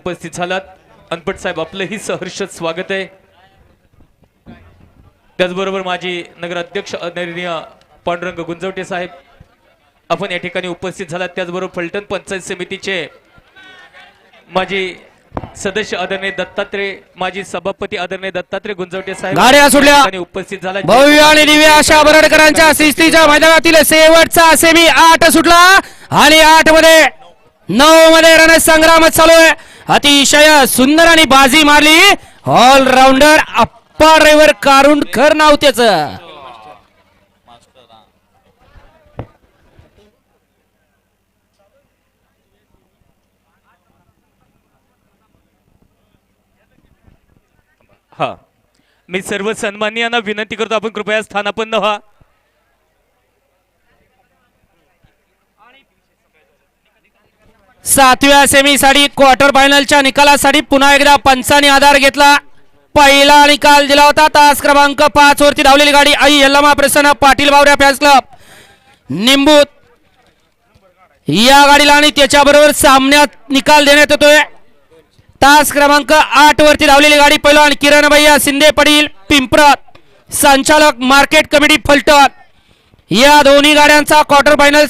उपस्थित झालात. अनपट साहेब आपलंही सहर्ष स्वागत आहे. त्याचबरोबर माजी नगराध्यक्ष आदरणीय पांडुरंग गुंजवटे साहेब आपण या ठिकाणी उपस्थित झालात. त्याचबरोबर फलटण पंचायत समितीचे माजी सदस्य आदरणीय दत्तात्रय, माजी सभापती आदरणीय दत्तात्रय गुंजवटे साहेब गाड्या सुटल्या. उपस्थित झाला. भव्य आणि दिव्य अशा बरडकरांच्या शिस्तीच्या मैदानातील शेवटचा सेमी 8 सुटला आणि 8 मध्ये 9 मध्ये रणसंग्राम चालू आहे. अतिशय सुंदर आणि बाजी मारली ऑलराऊंडर अप्पा ड्रायव्हर कारुंडकर नाव त्याचं. हा, मी सर्व सन्माननीयांना विनंती करतो आपण कृपया स्थानापन्न व्हा. सातव्या सेमी साठी क्वार्टर फायनलच्या निकालासाठी पुन्हा एकदा पंचांनी आधार घेतला. पहिला निकाल दिला होता तास क्रमांक 5 वरती धावलेली गाडी आई यल्लमा प्रसन्न पाटील बावऱ्या फॅन्स क्लब निंबूत या गाडीला आणि त्याच्याबरोबर सामन्यात निकाल देण्यात येतोय. तास क्रमांक 8 वरती धावलेली गाडी पहिलवान किरण भैया शिंदे पडील पिंपरत, संचालक मार्केट कमिटी फलटण. या दोन्ही गाड्यांचा क्वार्टर फायनल